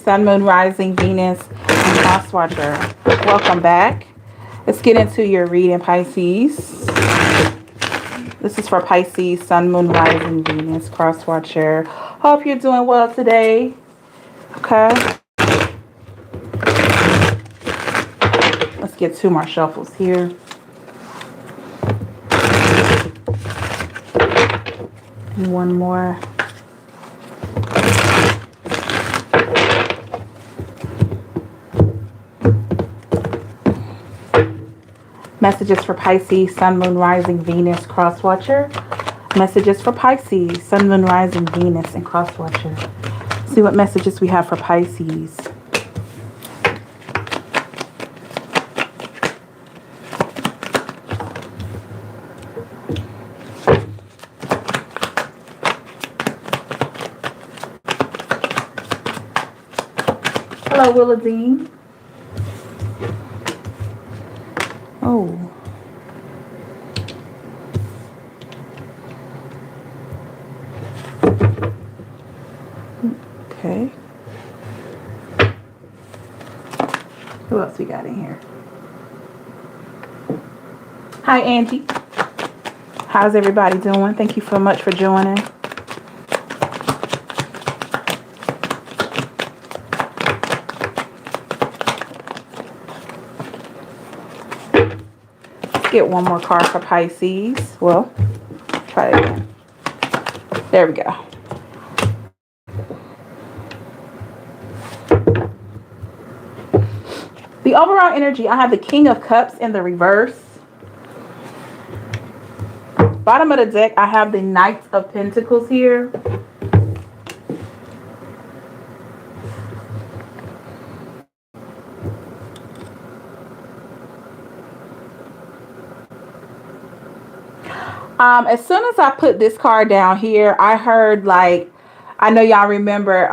Sun, Moon, Rising, Venus, and Cross Watcher. Welcome back. Let's get into your reading, Pisces. This is for Pisces, Sun, Moon, Rising, Venus, Cross Watcher. Hope you're doing well today. Okay. Let's get 2 more shuffles here. And 1 more. Messages for Pisces, Sun, Moon, Rising, Venus, Cross Watcher. Messages for Pisces, Sun, Moon, Rising, Venus, and Cross Watcher. See what messages we have for Pisces. Hello, Willadine. Oh. Okay. Who else we got in here? Hi, Angie. How's everybody doing? Thank you so much for joining. Get 1 more card for Pisces. Well, try it again. There we go. The overall energy, I have the King of Cups in the reverse. Bottom of the deck, I have the Knight of Pentacles here. As soon as I put this card down here, I heard, like, I know y'all remember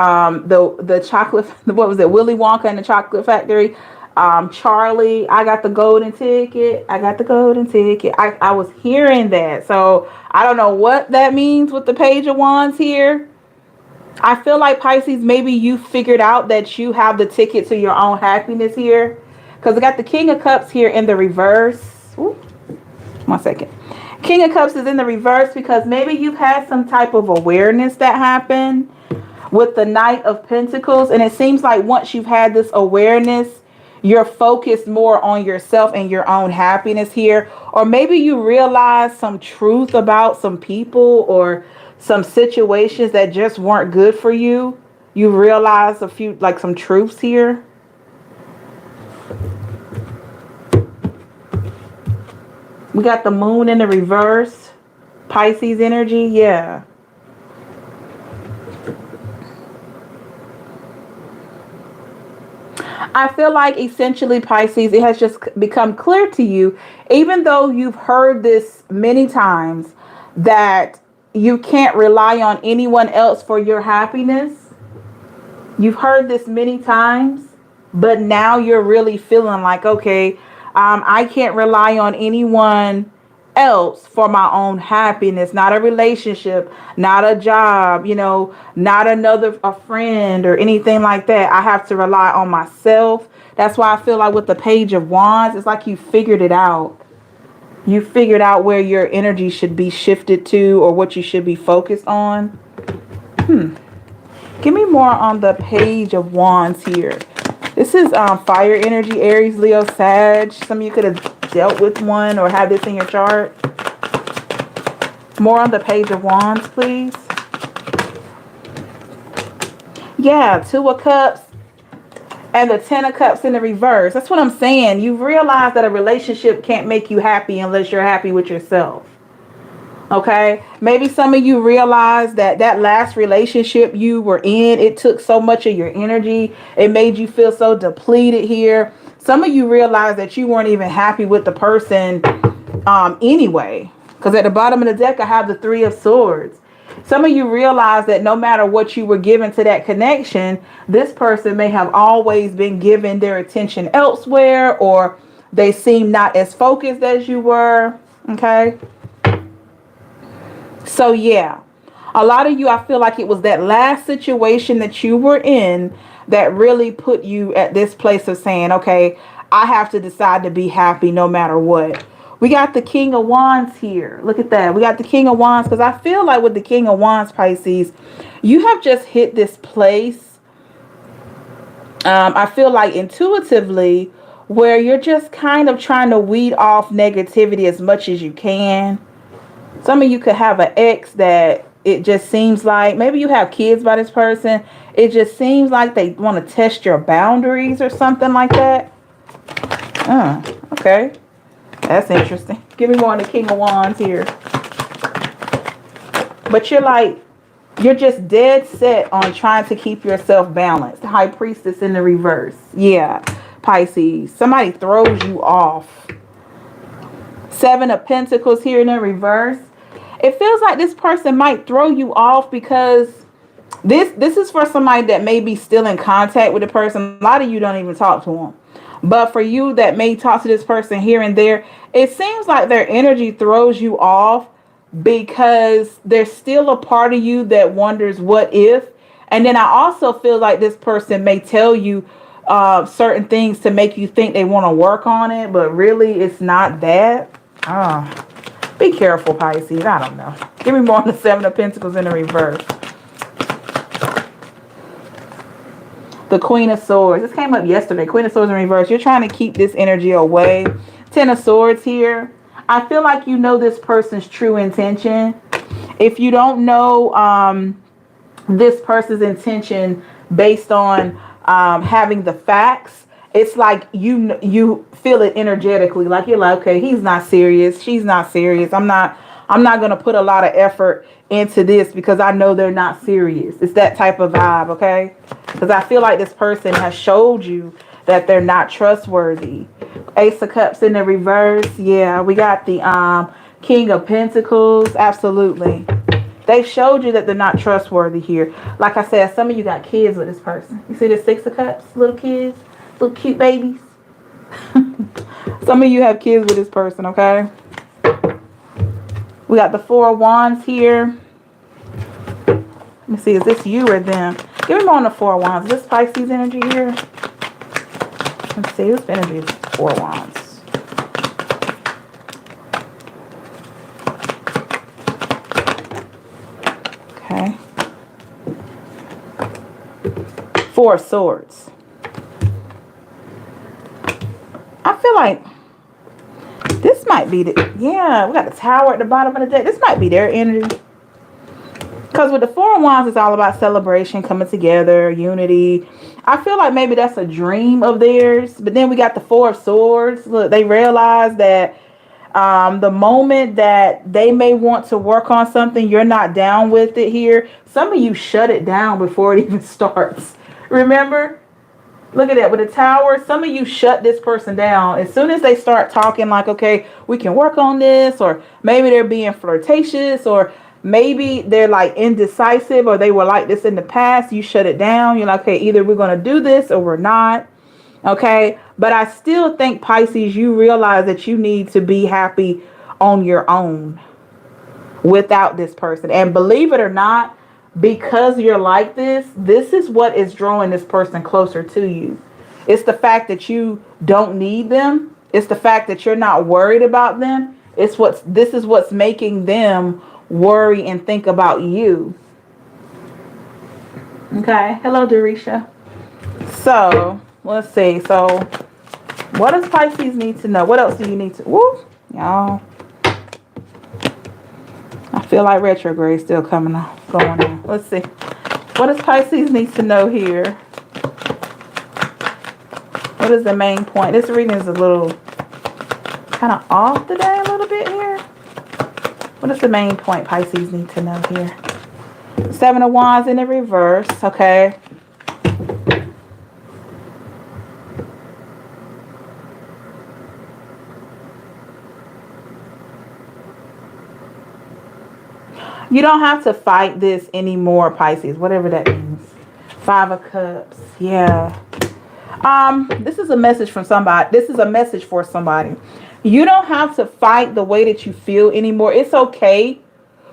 the chocolate, what was it, Willy Wonka and the Chocolate Factory. Charlie, I got the golden ticket. I got the golden ticket. I was hearing that. So I don't know what that means with the Page of Wands here. I feel like, Pisces, maybe you figured out that you have the ticket to your own happiness here. Because I got the King of Cups here in the reverse. Ooh, 1 second. King of Cups is in the reverse because maybe you've had some type of awareness that happened with the Knight of Pentacles. And it seems like once you've had this awareness, you're focused more on yourself and your own happiness here. Or maybe you realize some truth about some people or some situations that just weren't good for you. You realize a few, like, some truths here. We got the Moon in the reverse. Pisces energy. Yeah. I feel like essentially, Pisces, it has just become clear to you, even though you've heard this many times, that you can't rely on anyone else for your happiness. You've heard this many times, but now you're really feeling like, okay, I can't rely on anyone else for my own happiness. Not a relationship, not a job, you know, not a friend or anything like that. I have to rely on myself. That's why I feel like with the Page of Wands, it's like you figured it out. You figured out where your energy should be shifted to or what you should be focused on. Give me more on the Page of Wands here. This is fire energy, Aries, Leo, Sag. Some of you could have dealt with one or have this in your chart. More on the Page of Wands, please. Yeah, 2 of Cups and the 10 of Cups in the reverse. That's what I'm saying. You've realized that a relationship can't make you happy unless you're happy with yourself. Okay, maybe some of you realize that that last relationship you were in, it took so much of your energy. It made you feel so depleted here. Some of you realize that you weren't even happy with the person anyway. Because at the bottom of the deck, I have the 3 of Swords. Some of you realize that no matter what you were given to that connection, this person may have always been given their attention elsewhere, or they seem not as focused as you were. Okay. So yeah, a lot of you, I feel like it was that last situation that you were in that really put you at this place of saying, okay, I have to decide to be happy no matter what. We got the King of Wands here. Look at that. We got the King of Wands, because I feel like with the King of Wands, Pisces, you have just hit this place. I feel like intuitively where you're just kind of trying to weed off negativity as much as you can. Some of you could have an ex that it just seems like, maybe you have kids by this person. It just seems like they want to test your boundaries or something like that. Okay. That's interesting. Give me more on the King of Wands here. But you're just dead set on trying to keep yourself balanced. High Priestess in the reverse. Yeah, Pisces. Somebody throws you off. Seven of Pentacles here in the reverse. It feels like this person might throw you off because this is for somebody that may be still in contact with the person. A lot of you don't even talk to them. But for you that may talk to this person here and there, it seems like their energy throws you off because there's still a part of you that wonders what if. And then I also feel like this person may tell you certain things to make you think they want to work on it, but really it's not that. Be careful, Pisces. I don't know. Give me more on the Seven of Pentacles in the reverse. The Queen of Swords. This came up yesterday. Queen of Swords in reverse. You're trying to keep this energy away. Ten of Swords here. I feel like you know this person's true intention. If you don't know this person's intention based on having the facts, it's like you feel it energetically. Like you're like, okay, he's not serious. She's not serious. I'm not going to put a lot of effort into this because I know they're not serious. It's that type of vibe, okay? Because I feel like this person has showed you that they're not trustworthy. Ace of Cups in the reverse. Yeah, we got the King of Pentacles. Absolutely. They've showed you that they're not trustworthy here. Like I said, some of you got kids with this person. You see the Six of Cups? Little kids. Little cute babies. Some of you have kids with this person, okay? We got the Four of Wands here. Let me see, is this you or them? Give me more on the Four of Wands. Is this Pisces energy here? Let's see, whose energy is Four of Wands? Okay. Four of Swords. I feel like this might be the, yeah, we got the Tower at the bottom of the deck. This might be their energy. Because with the Four of Wands, it's all about celebration, coming together, unity. I feel like maybe that's a dream of theirs. But then we got the Four of Swords. Look, they realize that the moment that they may want to work on something, you're not down with it here. Some of you shut it down before it even starts. Remember? Look at that. With the Tower, some of you shut this person down. As soon as they start talking like, okay, we can work on this, or maybe they're being flirtatious, or maybe they're like indecisive, or they were like this in the past, you shut it down. You're like, okay, either we're going to do this or we're not. Okay. But I still think, Pisces, you realize that you need to be happy on your own without this person. And believe it or not, because you're like this is what is drawing this person closer to you. It's the fact that you don't need them. It's the fact that you're not worried about them. This is what's making them worry and think about you. Okay. Hello, Dorisha. So let's see. So what does Pisces need to know? What else do you need to? Woo, y'all. I feel like retrograde still going on. Let's see. What does Pisces need to know here? What is the main point? This reading is a little kind of off today a little bit here. What is the main point Pisces need to know here? Seven of Wands in the reverse. Okay. You don't have to fight this anymore, Pisces, whatever that means. Five of Cups. Yeah. This is a message from somebody. This is a message for somebody. You don't have to fight the way that you feel anymore. It's okay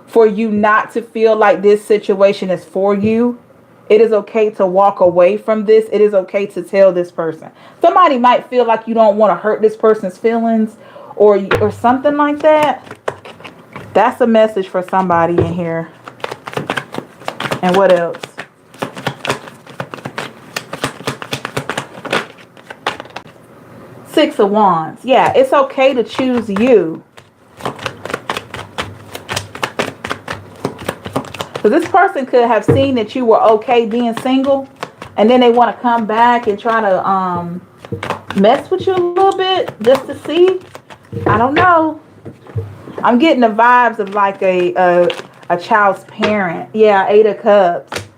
for you not to feel like this situation is for you. It is okay to walk away from this. It is okay to tell this person. Somebody might feel like you don't want to hurt this person's feelings or something like that. That's a message for somebody in here. And what else? Six of Wands. Yeah, it's okay to choose you. So this person could have seen that you were okay being single, and then they want to come back and try to mess with you a little bit just to see. I don't know. I'm getting the vibes of like a child's parent. Yeah, 8 of Cups.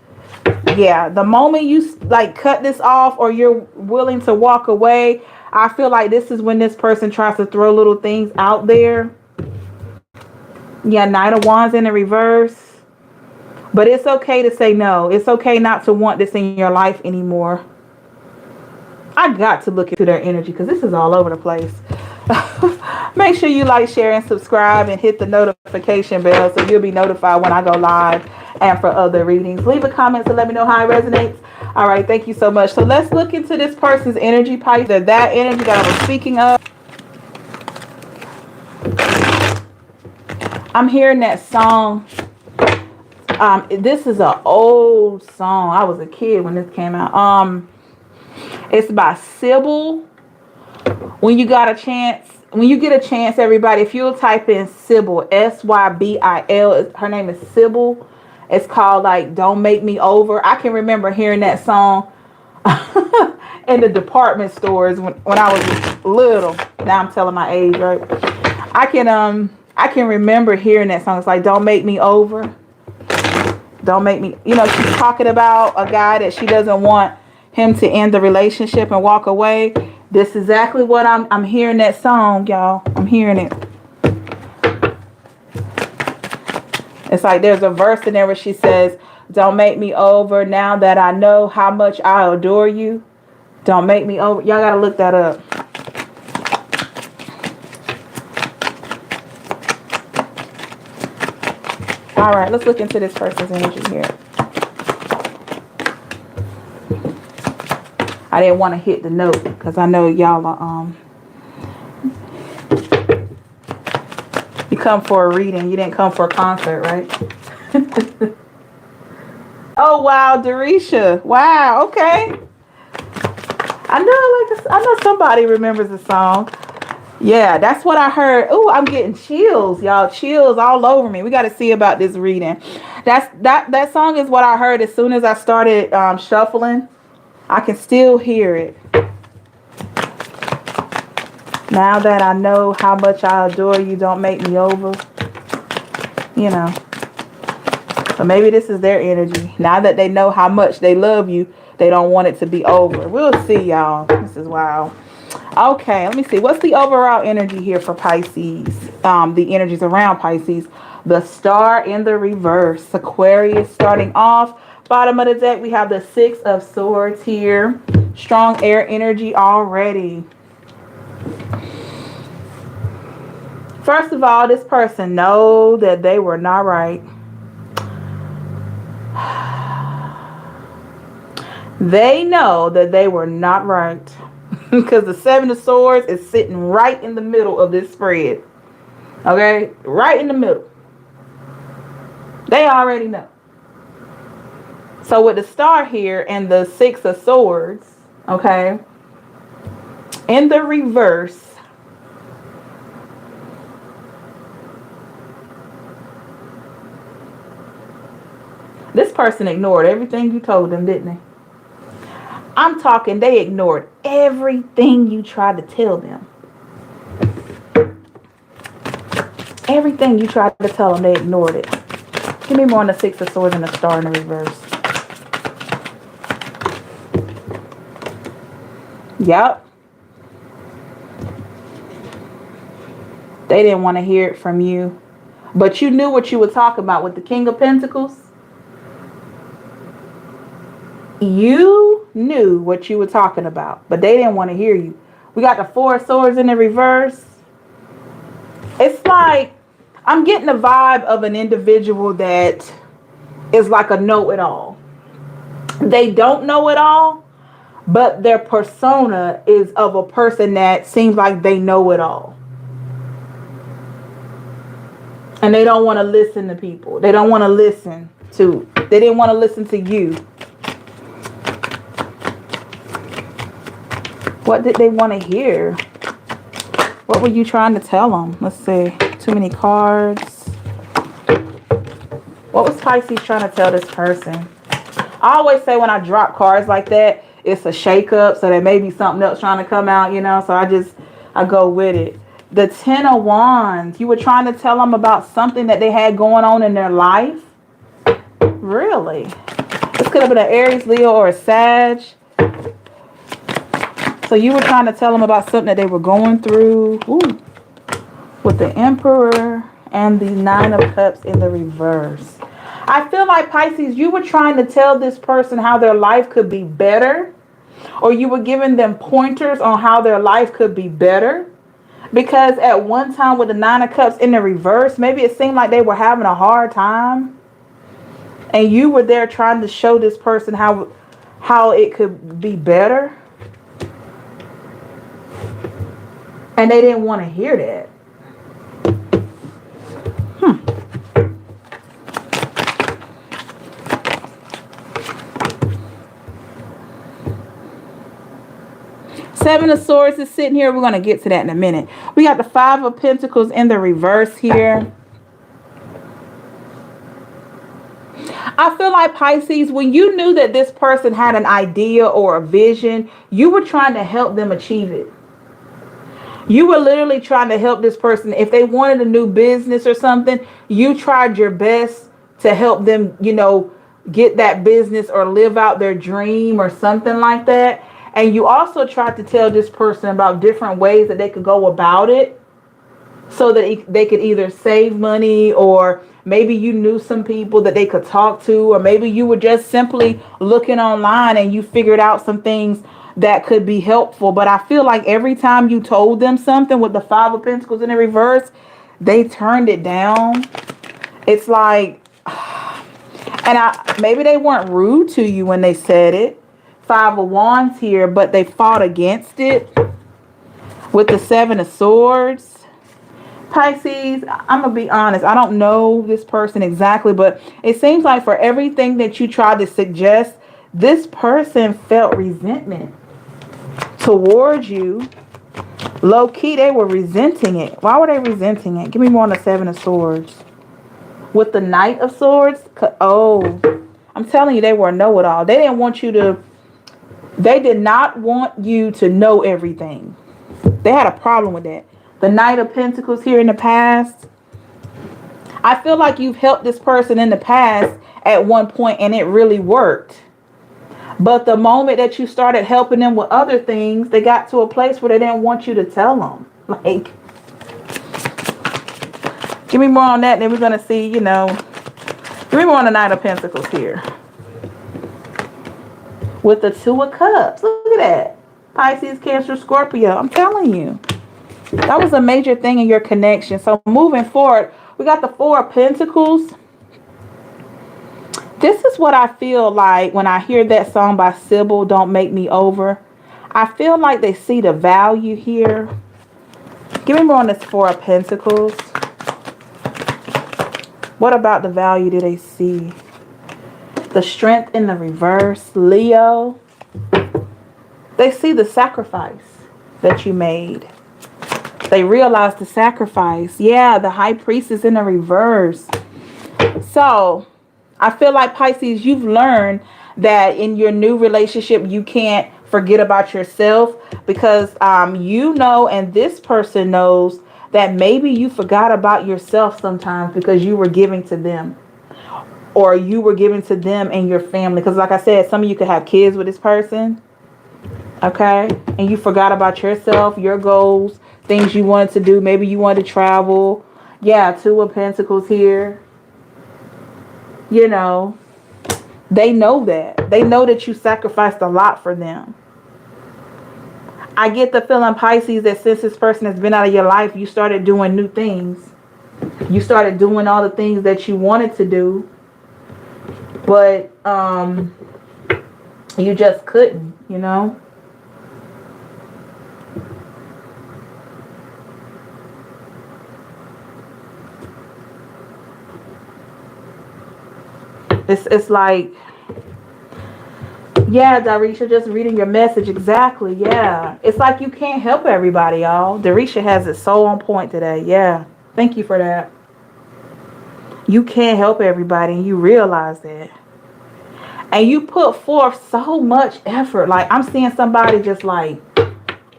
Yeah, the moment you like cut this off or you're willing to walk away, I feel like this is when this person tries to throw little things out there. Yeah, Knight of Wands in the reverse. But it's okay to say no. It's okay not to want this in your life anymore. I got to look into their energy because this is all over the place. Make sure you like, share, and subscribe and hit the notification bell so you'll be notified when I go live and for other readings. Leave a comment to let me know how it resonates. All right, thank you so much. So let's look into this person's energy, Pisces. That energy that I was speaking of. I'm hearing that song. This is an old song. I was a kid when this came out. It's by Sybil. When you get a chance, everybody, if you'll type in Sybil, Sybil, her name is Sybil. It's called like "Don't Make Me Over." I can remember hearing that song in the department stores when I was little. Now I'm telling my age, right? I can remember hearing that song. It's like "Don't Make Me Over." Don't make me, she's talking about a guy that she doesn't want him to end the relationship and walk away. This is exactly what I'm hearing that song, y'all. I'm hearing it. It's like there's a verse in there where she says, "Don't make me over now that I know how much I adore you. Don't make me over." Y'all got to look that up. All right, let's look into this person's energy here. I didn't want to hit the note because I know y'all are, you come for a reading. You didn't come for a concert, right? Oh, wow, Dorisha. Wow, okay. I know somebody remembers the song. Yeah, that's what I heard. Oh, I'm getting chills, y'all. Chills all over me. We got to see about this reading. That song is what I heard as soon as I started shuffling. I can still hear it. Now that I know how much I adore you, don't make me over. So maybe this is their energy. Now that they know how much they love you, they don't want it to be over. We'll see, y'all. This is wild. Okay, let me see. What's the overall energy here for Pisces? The energies around Pisces. The Star in the reverse. Aquarius starting off. Bottom of the deck, we have the 6 of Swords here. Strong air energy already. First of all, this person knows that they were not right. They know that they were not right. Because the 7 of Swords is sitting right in the middle of this spread. Okay? Right in the middle. They already know. So with the Star here and the 6 of Swords, okay, in the reverse, this person ignored everything you told them, didn't they? I'm talking, they ignored everything you tried to tell them. Everything you tried to tell them, they ignored it. Give me more on the 6 of Swords and the Star in the reverse. Yep. They didn't want to hear it from you. But you knew what you were talking about with the King of Pentacles. You knew what you were talking about, but they didn't want to hear you. We got the 4 of Swords in the reverse. It's like I'm getting the vibe of an individual that is like a know-it-all. They don't know it all, but their persona is of a person that seems like they know it all. And they don't want to listen to people. They don't want to listen to, they didn't want to listen to you. What did they want to hear? What were you trying to tell them? Let's see. Too many cards. What was Pisces trying to tell this person? I always say when I drop cards like that, it's a shake-up. So there may be something else trying to come out, you know. So I go with it. The 10 of Wands. You were trying to tell them about something that they had going on in their life? Really? This could have been an Aries, Leo, or a Sag. So you were trying to tell them about something that they were going through. Ooh. With the Emperor and the 9 of Cups in the reverse. I feel like, Pisces, you were trying to tell this person how their life could be better. Or you were giving them pointers on how their life could be better. Because at one time with the 9 of Cups in the reverse, maybe it seemed like they were having a hard time. And you were there trying to show this person how it could be better. And they didn't want to hear that. Seven of Swords is sitting here. We're going to get to that in a minute. We got the 5 of Pentacles in the reverse here. I feel like, Pisces, when you knew that this person had an idea or a vision, you were trying to help them achieve it. You were literally trying to help this person. If they wanted a new business or something, you tried your best to help them, you know, get that business or live out their dream or something like that. And you also tried to tell this person about different ways that they could go about it so that they could either save money, or maybe you knew some people that they could talk to, or maybe you were just simply looking online and you figured out some things that could be helpful. But I feel like every time you told them something with the 5 of Pentacles in the reverse, they turned it down. It's like, and maybe they weren't rude to you when they said it. 5 of Wands here, but they fought against it with the 7 of Swords. Pisces, I'm going to be honest. I don't know this person exactly, but it seems like for everything that you tried to suggest, this person felt resentment towards you. Low key, they were resenting it. Why were they resenting it? Give me more on the 7 of Swords. With the Knight of Swords. Oh, I'm telling you, they were a know-it-all. They didn't want you to. They did not want you to know everything. They had a problem with that. The Knight of Pentacles here in the past. I feel like you've helped this person in the past at one point and it really worked. But the moment that you started helping them with other things, they got to a place where they didn't want you to tell them. Like, give me more on that. Then we're going to see, you know, give me more on the Knight of Pentacles here. With the 2 of Cups. Look at that. Pisces, Cancer, Scorpio. I'm telling you. That was a major thing in your connection. So moving forward, we got the 4 of Pentacles. This is what I feel like when I hear that song by Sybil, Don't Make Me Over. I feel like they see the value here. Give me more on this 4 of Pentacles. What about the value do they see? The Strength in the reverse, Leo. They see the sacrifice that you made. They realize the sacrifice. Yeah, the High Priestess in the reverse. So, I feel like, Pisces, you've learned that in your new relationship, you can't forget about yourself. Because you know, and this person knows, that maybe you forgot about yourself sometimes because you were giving to them. Or you were giving to them and your family. Because like I said, some of you could have kids with this person. Okay? And you forgot about yourself, your goals, things you wanted to do. Maybe you wanted to travel. Yeah, 2 of Pentacles here. You know, they know that. They know that you sacrificed a lot for them. I get the feeling, Pisces, that since this person has been out of your life, you started doing new things. You started doing all the things that you wanted to do. But You just couldn't, you know. It's like, yeah, Darisha, just reading your message. Exactly. Yeah. It's like you can't help everybody, y'all. Darisha has it so on point today. Yeah. Thank you for that. You can't help everybody, and you realize that. And you put forth so much effort. Like, I'm seeing somebody just like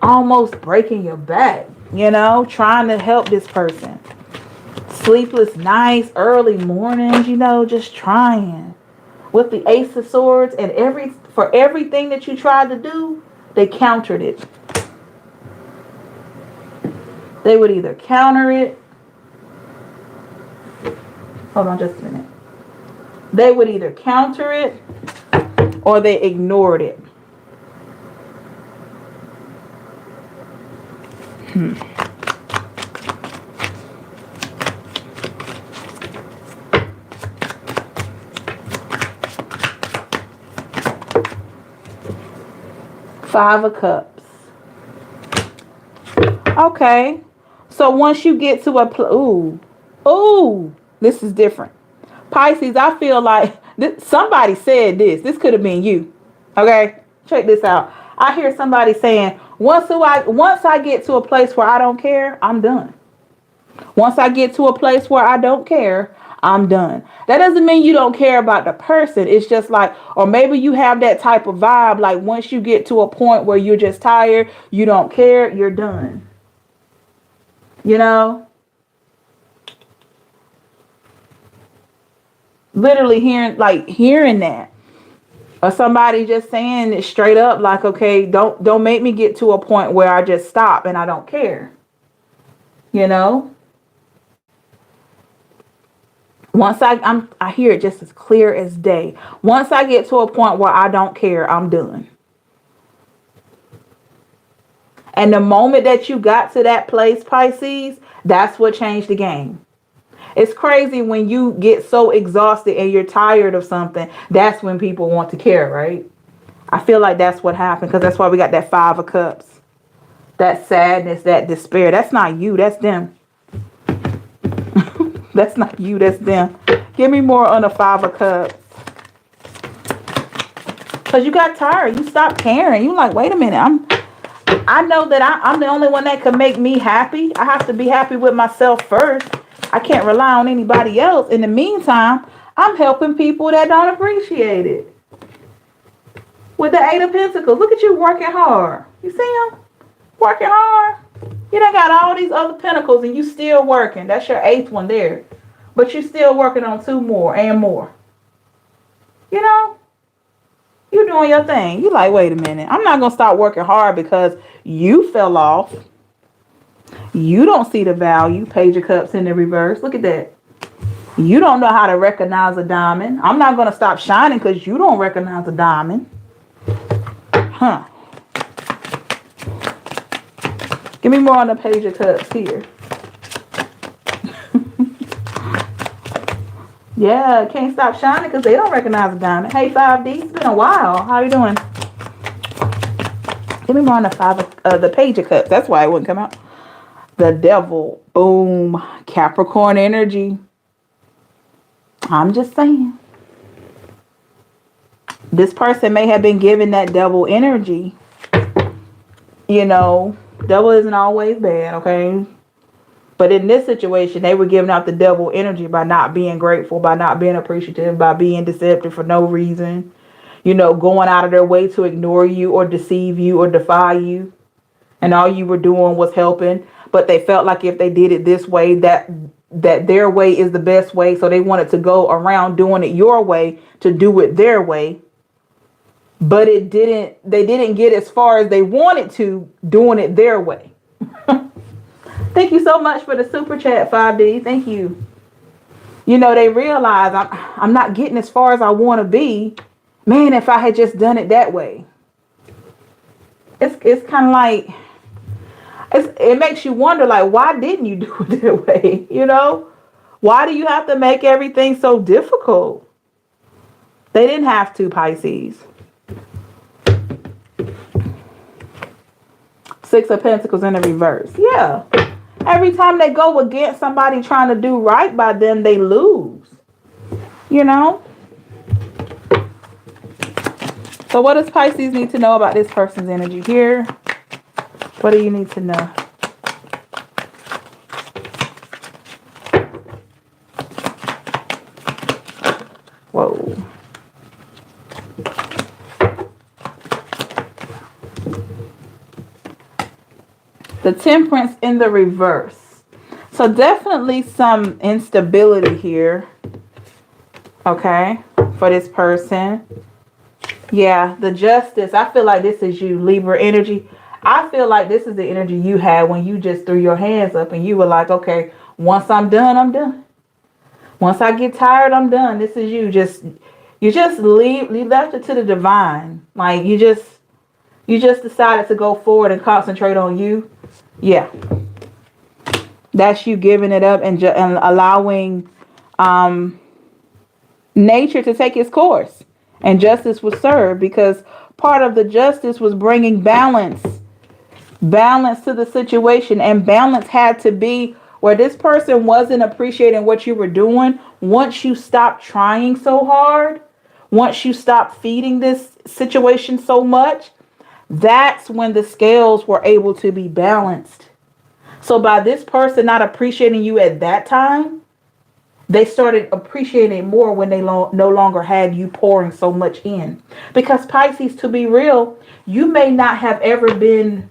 almost breaking your back, you know, trying to help this person. Sleepless nights, early mornings, you know, just trying. With the Ace of Swords, and for everything that you tried to do, they countered it. They would either counter it. Hold on just a minute. They would either counter it or they ignored it. Five of Cups. Okay. So once you get to ooh, this is different. Pisces, I feel like somebody said this. This could have been you. Okay? Check this out. I hear somebody saying, once I get to a place where I don't care, I'm done. Once I get to a place where I don't care, I'm done. That doesn't mean you don't care about the person. It's just like, or maybe you have that type of vibe. Like, once you get to a point where you're just tired, you don't care, you're done. You know? Literally hearing that. Or somebody just saying it straight up, like, okay, don't make me get to a point where I just stop and I don't care. You know? Once I hear it just as clear as day. Once I get to a point where I don't care, I'm done. And the moment that you got to that place, Pisces, that's what changed the game. It's crazy when you get so exhausted and you're tired of something. That's when people want to care, right? I feel like that's what happened, because that's why we got that Five of Cups. That sadness, that despair. That's not you, that's them. That's not you, that's them. Give me more on the Five of Cups. Because you got tired. You stopped caring. You like, wait a minute. I know that I'm the only one that can make me happy. I have to be happy with myself first. I can't rely on anybody else. In the meantime, I'm helping people that don't appreciate it. With the Eight of Pentacles. Look at you working hard. You see him? Working hard. You done got all these other pentacles and you still working. That's your eighth one there. But you still working on two more and more. You know? You doing your thing. You like, wait a minute. I'm not going to stop working hard because you fell off. You don't see the value. Page of Cups in the reverse. Look at that. You don't know how to recognize a diamond. I'm not going to stop shining because you don't recognize a diamond. Huh. Give me more on the Page of Cups here. Yeah, can't stop shining because they don't recognize a diamond. Hey, 5D, it's been a while. How you doing? Give me more on the Page of Cups. That's why it wouldn't come out. The Devil. Boom. Capricorn energy. I'm just saying. This person may have been given that Devil energy. You know, Devil isn't always bad, okay? But in this situation, they were giving out the Devil energy by not being grateful, by not being appreciative, by being deceptive for no reason. You know, going out of their way to ignore you or deceive you or defy you. And all you were doing was helping. But they felt like if they did it this way, that their way is the best way. So they wanted to go around doing it your way to do it their way. But they didn't get as far as they wanted to doing it their way. Thank you so much for the super chat, 5D. Thank you. You know, they realize I'm not getting as far as I want to be. Man, if I had just done it that way. It's kind of like, it makes you wonder, like, why didn't you do it that way? You know? Why do you have to make everything so difficult? They didn't have to, Pisces. Six of Pentacles in the reverse. Yeah. Every time they go against somebody trying to do right by them, they lose. You know? So what does Pisces need to know about this person's energy here? What do you need to know? Whoa. The Temperance in the reverse. So definitely some instability here. Okay. For this person. Yeah. The Justice. I feel like this is you, Libra energy. I feel like this is the energy you had when you just threw your hands up and you were like, okay, once I'm done, I'm done. Once I get tired, I'm done. This is you. You just left it to the divine. Like you just decided to go forward and concentrate on you. Yeah. That's you giving it up and allowing nature to take its course. And justice was served, because part of the justice was bringing balance to the situation. And balance had to be where this person wasn't appreciating what you were doing. Once you stopped trying so hard, once you stopped feeding this situation so much, that's when the scales were able to be balanced. So by this person not appreciating you at that time, they started appreciating it more when they no longer had you pouring so much in. Because Pisces, to be real, you may not have ever been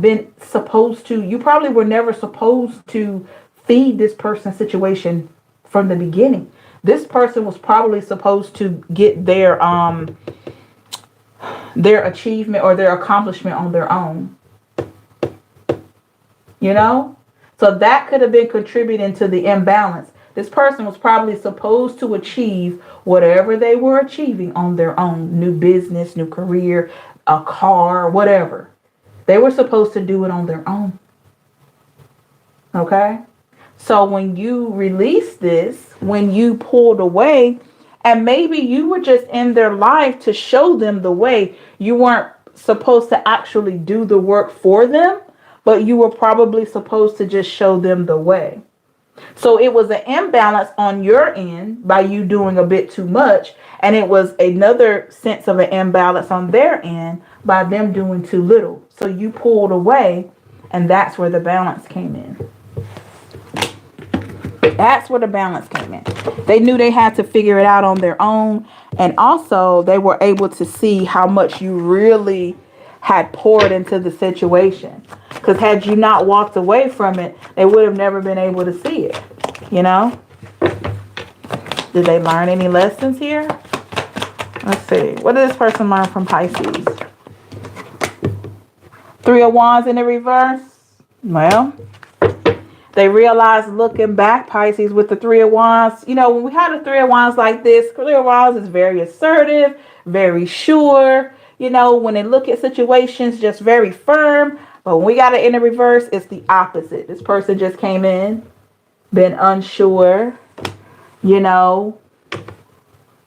been supposed to, you probably were never supposed to feed this person's situation from the beginning. This person was probably supposed to get their achievement or their accomplishment on their own. You know? So that could have been contributing to the imbalance. This person was probably supposed to achieve whatever they were achieving on their own. New business, new career, a car, whatever. They were supposed to do it on their own. Okay? So when you released this, when you pulled away, and maybe you were just in their life to show them the way, you weren't supposed to actually do the work for them, but you were probably supposed to just show them the way. So it was an imbalance on your end by you doing a bit too much. And it was another sense of an imbalance on their end by them doing too little. So you pulled away, and that's where the balance came in. That's where the balance came in. They knew they had to figure it out on their own. And also they were able to see how much you really had poured into the situation. Because had you not walked away from it, they would have never been able to see it. You know? Did they learn any lessons here? Let's see. What did this person learn from Pisces? Three of Wands in the reverse. Well, they realized looking back, Pisces, with the Three of Wands. You know, when we have the Three of Wands like this, Three of Wands is very assertive, very sure. You know, when they look at situations, just very firm. But when we got it in the reverse, it's the opposite. This person just came in, been unsure, you know,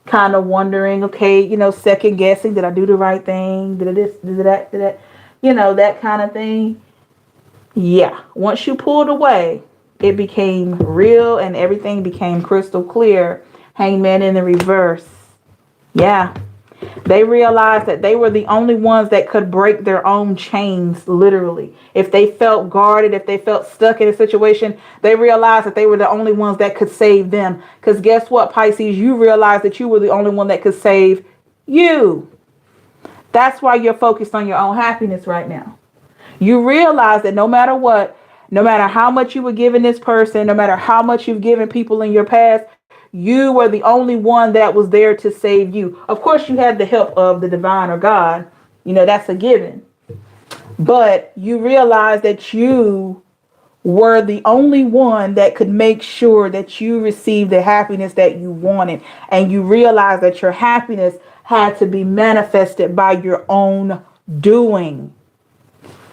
kind of wondering, okay, you know, second guessing, did I do the right thing? Did that, you know, that kind of thing. Yeah. Once you pulled away, it became real and everything became crystal clear. Hangman in the reverse. Yeah. They realized that they were the only ones that could break their own chains, literally. If they felt guarded, if they felt stuck in a situation, they realized that they were the only ones that could save them. Because guess what, Pisces? You realized that you were the only one that could save you. That's why you're focused on your own happiness right now. You realize that no matter what, no matter how much you were giving this person, no matter how much you've given people in your past, you were the only one that was there to save you. Of course, you had the help of the divine or God. You know, that's a given. But you realize that you were the only one that could make sure that you received the happiness that you wanted. And you realize that your happiness had to be manifested by your own doing.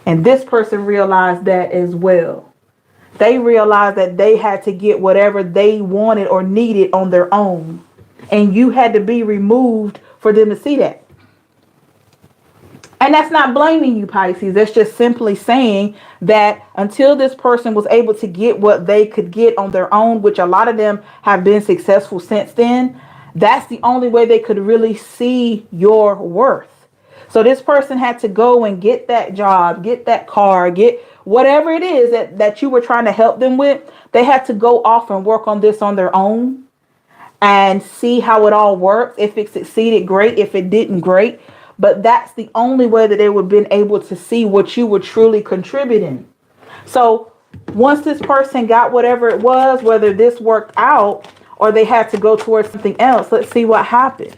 And this person realized that as well. They realized that they had to get whatever they wanted or needed on their own. And you had to be removed for them to see that. And that's not blaming you, Pisces. That's just simply saying that until this person was able to get what they could get on their own, which a lot of them have been successful since then, that's the only way they could really see your worth. So this person had to go and get that job, get that car, get whatever it is that you were trying to help them with. They had to go off and work on this on their own and see how it all works. If it succeeded, great. If it didn't, great. But that's the only way that they would have been able to see what you were truly contributing. So once this person got whatever it was, whether this worked out or they had to go towards something else, let's see what happened.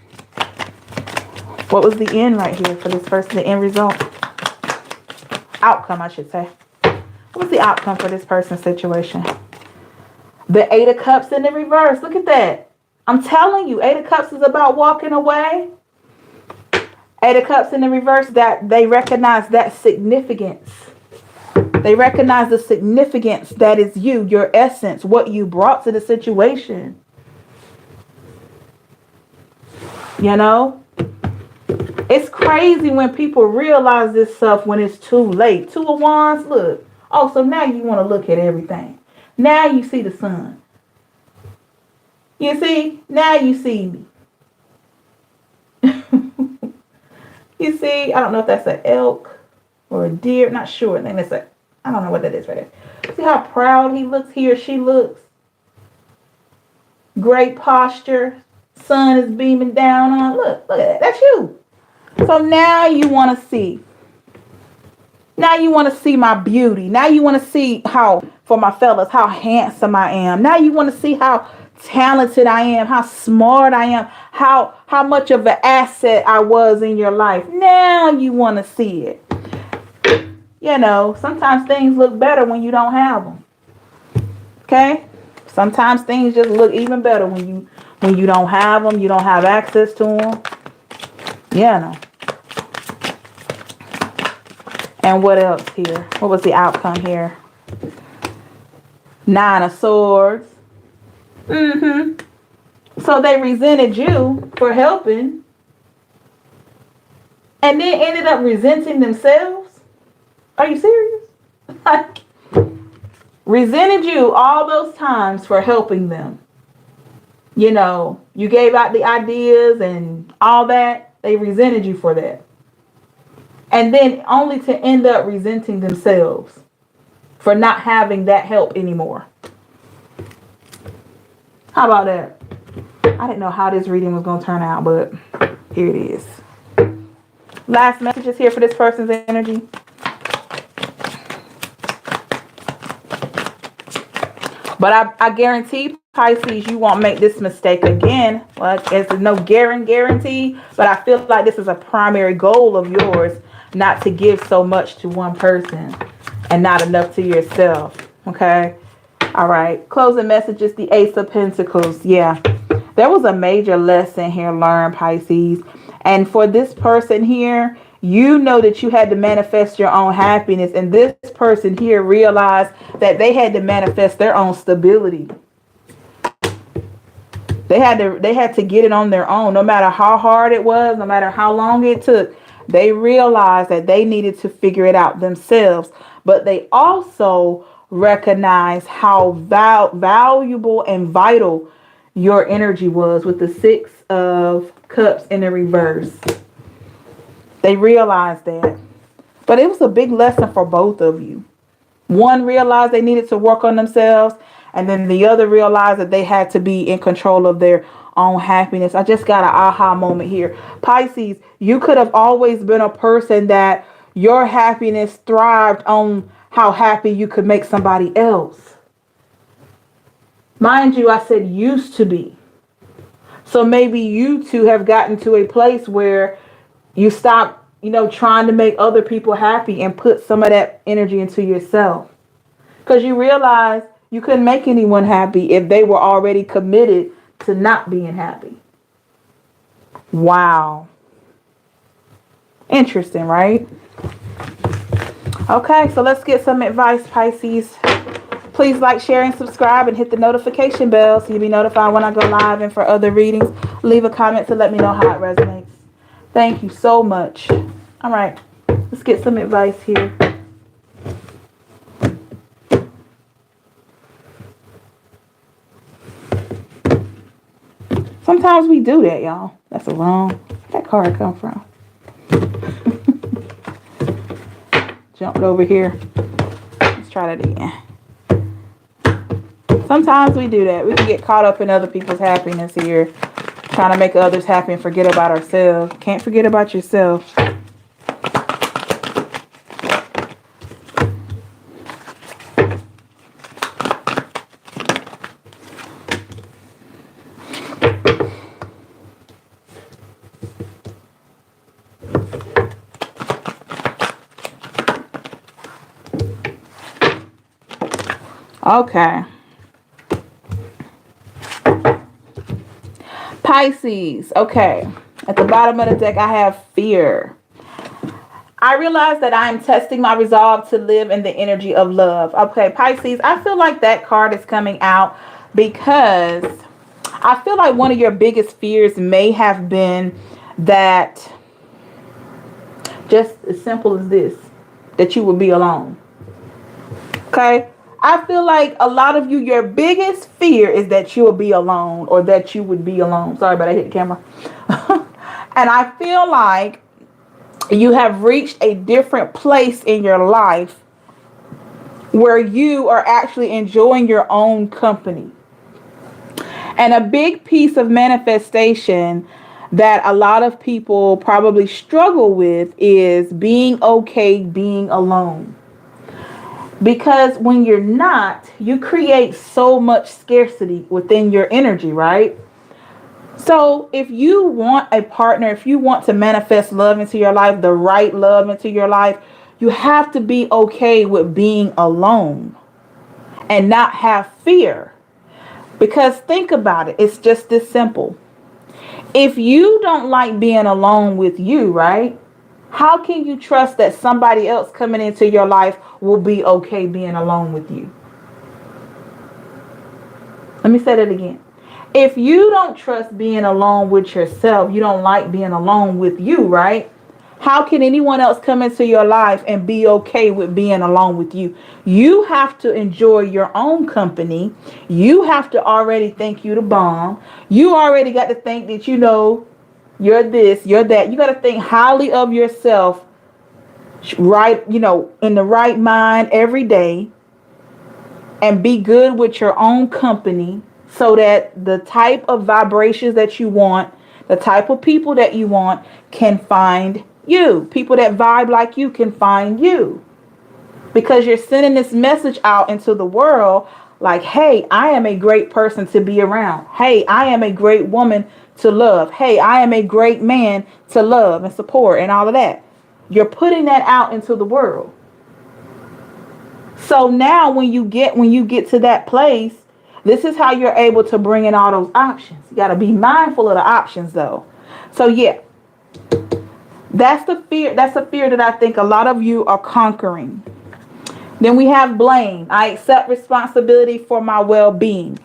What was the end right here for this person, the end result? Outcome, I should say. What was the outcome for this person's situation? The Eight of Cups in the reverse. Look at that. I'm telling you, Eight of Cups is about walking away. Eight of Cups in the reverse, that they recognize that significance. They recognize the significance that is you, your essence, what you brought to the situation. You know? It's crazy when people realize this stuff when it's too late. Two of Wands, look. Oh, so now you want to look at everything. Now you see the sun. You see? Now you see me. You see? I don't know if that's an elk or a deer. Not sure. I think that's I don't know what that is right there. See how proud he looks, he or she looks? Great posture. Sun is beaming down on. Look at that. That's you. So now you want to see. Now you want to see my beauty. Now you want to see how, for my fellas, how handsome I am. Now you want to see how talented I am, how smart I am, how much of an asset I was in your life. Now you want to see it. You know, sometimes things look better when you don't have them. Okay? Sometimes things just look even better when you don't have them, you don't have access to them. Yeah, no. And what else here? What was the outcome here? Nine of Swords. So they resented you for helping and then ended up resenting themselves? Are you serious? Like, resented you all those times for helping them. You know, you gave out the ideas and all that. They resented you for that. And then only to end up resenting themselves for not having that help anymore. How about that? I didn't know how this reading was going to turn out, but here it is. Last messages here for this person's energy. But I guarantee, Pisces, you won't make this mistake again. Like, it's no guarantee, but I feel like this is a primary goal of yours, not to give so much to one person and not enough to yourself. Okay? All right. Closing messages, the Ace of Pentacles. Yeah. There was a major lesson here learned, Pisces. And for this person here, you know that you had to manifest your own happiness. And this person here realized that they had to manifest their own stability. They had to get it on their own. No matter how hard it was, no matter how long it took, they realized that they needed to figure it out themselves. But they also recognize how valuable and vital your energy was with the Six of Cups in the reverse. They realized that. But it was a big lesson for both of you. One realized they needed to work on themselves, and then the other realized that they had to be in control of their own happiness. I just got an aha moment here. Pisces, you could have always been a person that your happiness thrived on how happy you could make somebody else. Mind you, I said used to be. So maybe you two have gotten to a place where you stop, trying to make other people happy and put some of that energy into yourself. Because you realize you couldn't make anyone happy if they were already committed to not being happy. Wow. Interesting, right? Okay, so let's get some advice, Pisces. Please like, share, and subscribe, and hit the notification bell so you'll be notified when I go live. And for other readings, leave a comment to let me know how it resonates. Thank you so much. All right. Let's get some advice here. Sometimes we do that, y'all. That's wrong. Where'd that card come from? Jumped over here. Let's try that again. Sometimes we do that. We can get caught up in other people's happiness here, trying to make others happy and forget about ourselves. Can't forget about yourself. Okay. Pisces. Okay. At the bottom of the deck, I have fear. I realize that I am testing my resolve to live in the energy of love. Okay, Pisces, I feel like that card is coming out because I feel like one of your biggest fears may have been that, just as simple as this, that you would be alone. Okay? I feel like a lot of you, your biggest fear is that you will be alone, or that you would be alone. Sorry, but I hit the camera. And I feel like you have reached a different place in your life where you are actually enjoying your own company. And a big piece of manifestation that a lot of people probably struggle with is being okay being alone. Because when you're not, you create so much scarcity within your energy, right? So if you want a partner, if you want to manifest love into your life, the right love into your life, you have to be okay with being alone and not have fear. Because think about it, it's just this simple. If you don't like being alone with you, right? How can you trust that somebody else coming into your life will be okay being alone with you? Let me say that again. If you don't trust being alone with yourself, you don't like being alone with you, right? How can anyone else come into your life and be okay with being alone with you? You have to enjoy your own company. You have to already think you the bomb. You already got to think that, you know, you're this, you're that. You got to think highly of yourself, right? You know, in the right mind every day, and be good with your own company so that the type of vibrations that you want, the type of people that you want can find you. People that vibe like you can find you. Because you're sending this message out into the world like, hey, I am a great person to be around. Hey, I am a great woman to love. Hey, I am a great man to love and support and all of that. You're putting that out into the world. So now when you get to that place, this is how you're able to bring in all those options. You got to be mindful of the options though. So yeah, that's the fear. That's a fear that I think a lot of you are conquering. Then we have blame. I accept responsibility for my well-being.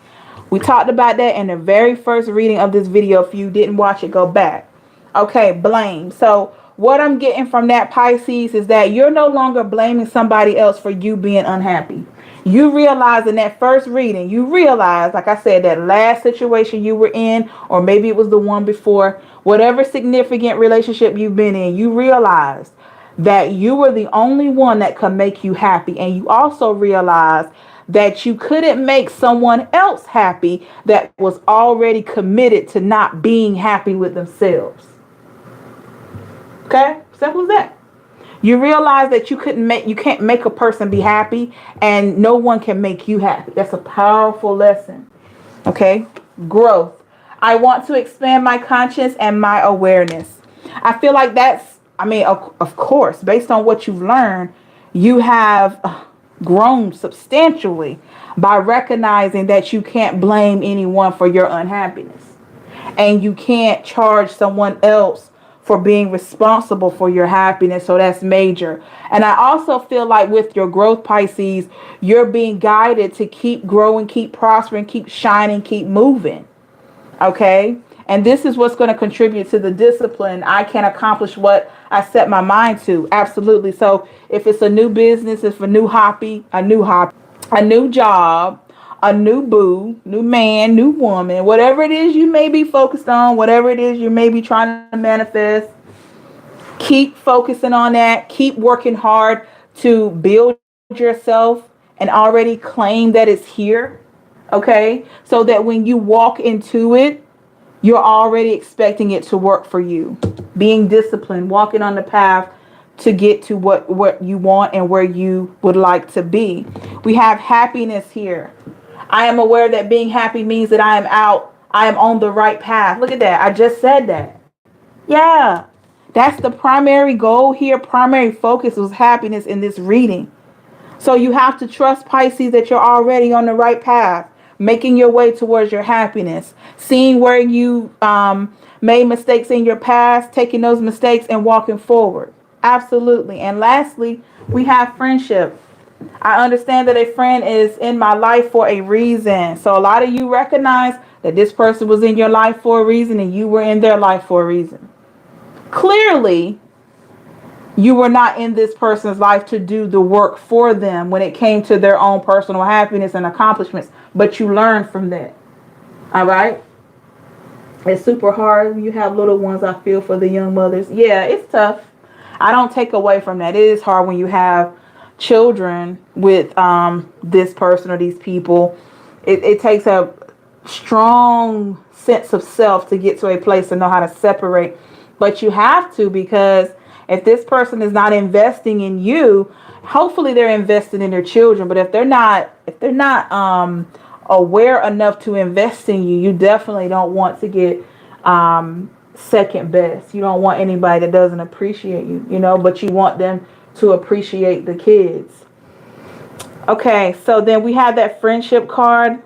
We talked about that in the very first reading of this video. If you didn't watch it, go back. Okay, blame. So what I'm getting from that, Pisces, is that you're no longer blaming somebody else for you being unhappy. You realize in that first reading, you realize, like I said, that last situation you were in, or maybe it was the one before, whatever significant relationship you've been in, you realized that you were the only one that could make you happy. And you also realized that you couldn't make someone else happy that was already committed to not being happy with themselves. Okay? Simple as that. You realize that you can't make a person be happy, and no one can make you happy. That's a powerful lesson. Okay? Growth. I want to expand my conscience and my awareness. I feel like that's, I mean, of course, based on what you've learned, you have grown substantially by recognizing that you can't blame anyone for your unhappiness. And you can't charge someone else for being responsible for your happiness. So that's major. And I also feel like with your growth, Pisces, you're being guided to keep growing, keep prospering, keep shining, keep moving. Okay? And this is what's going to contribute to the discipline. I can accomplish what I set my mind to. Absolutely. So if it's a new business, if a new hobby, a new job, a new boo, new man, new woman, whatever it is you may be focused on, whatever it is you may be trying to manifest, keep focusing on that. Keep working hard to build yourself and already claim that it's here. Okay. So that when you walk into it, you're already expecting it to work for you. Being disciplined, walking on the path to get to what you want and where you would like to be. We have happiness here. I am aware that being happy means that I am on the right path. Look at that. I just said that. Yeah. That's the primary goal here. Primary focus was happiness in this reading. So you have to trust, Pisces, that you're already on the right path, making your way towards your happiness, seeing where you made mistakes in your past, taking those mistakes and walking forward. Absolutely. And lastly, we have friendship. I understand that a friend is in my life for a reason. So a lot of you recognize that this person was in your life for a reason and you were in their life for a reason. Clearly, you were not in this person's life to do the work for them when it came to their own personal happiness and accomplishments, but you learned from that. All right? It's super hard when you have little ones. I feel for the young mothers. Yeah, it's tough. I don't take away from that. It is hard when you have children with this person or these people. It takes a strong sense of self to get to a place to know how to separate. But you have to, because if this person is not investing in you, hopefully they're invested in their children. But if they're not aware enough to invest in you, you definitely don't want to get second best. You don't want anybody that doesn't appreciate you, but you want them to appreciate the kids. Okay, so then we have that friendship card.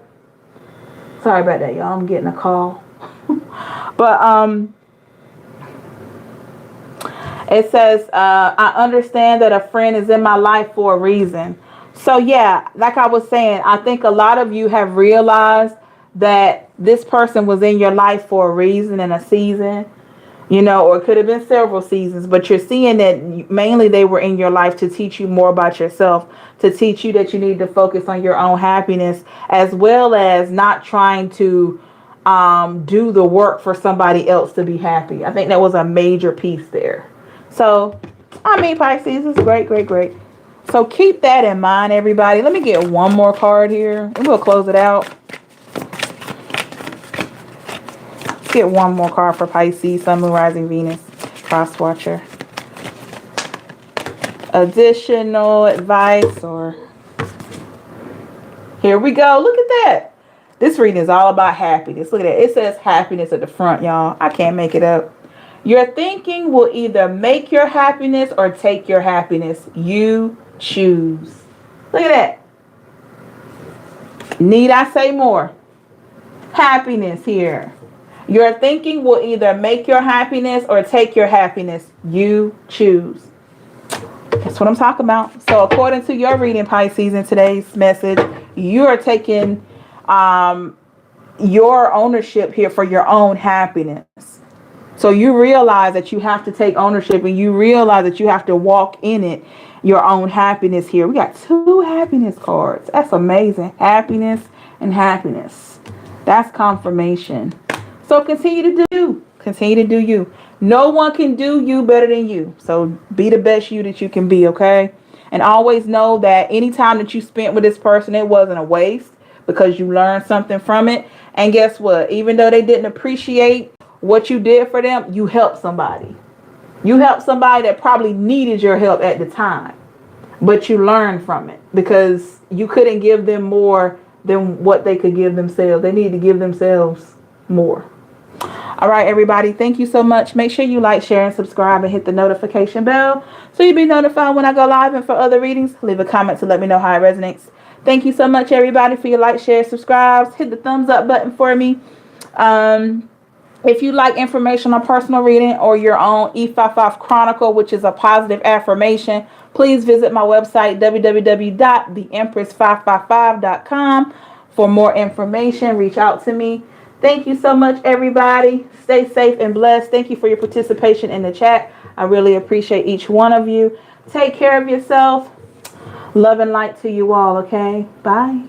Sorry about that, y'all. I'm getting a call. But it says, I understand that a friend is in my life for a reason. So yeah, like I was saying, I think a lot of you have realized that this person was in your life for a reason and a season, or it could have been several seasons, but you're seeing that mainly they were in your life to teach you more about yourself, to teach you that you need to focus on your own happiness, as well as not trying to do the work for somebody else to be happy. I think that was a major piece there. So, Pisces is great, great, great. So keep that in mind, everybody. Let me get one more card here and we'll close it out. Let's get one more card for Pisces, Sun, Moon, Rising, Venus, Cross Watcher. Additional advice, or here we go. Look at that. This reading is all about happiness. Look at that. It says happiness at the front, y'all. I can't make it up. Your thinking will either make your happiness or take your happiness. You choose. Look at that. Need I say more? Happiness here. Your thinking will either make your happiness or take your happiness. You choose. That's what I'm talking about. So according to your reading, Pisces, in today's message, you are taking your ownership here for your own happiness. So you realize that you have to take ownership, and you realize that you have to walk in it, your own happiness here. We got 2 happiness cards. That's amazing. Happiness and happiness. That's confirmation. So continue to do you. No one can do you better than you. So be the best you that you can be, okay? And always know that any time that you spent with this person, it wasn't a waste, because you learned something from it. And guess what? Even though they didn't appreciate what you did for them, you helped somebody. You helped somebody that probably needed your help at the time. But you learned from it, because you couldn't give them more than what they could give themselves. They need to give themselves more. All right, everybody. Thank you so much. Make sure you like, share, and subscribe, and hit the notification bell so you'll be notified when I go live. And for other readings, leave a comment to let me know how it resonates. Thank you so much, everybody, for your like, share, subscribes. Hit the thumbs up button for me. If you like information on personal reading or your own E55 Chronicle, which is a positive affirmation, please visit my website, www.theempress555.com. For more information, reach out to me. Thank you so much, everybody. Stay safe and blessed. Thank you for your participation in the chat. I really appreciate each one of you. Take care of yourself. Love and light to you all, okay? Bye.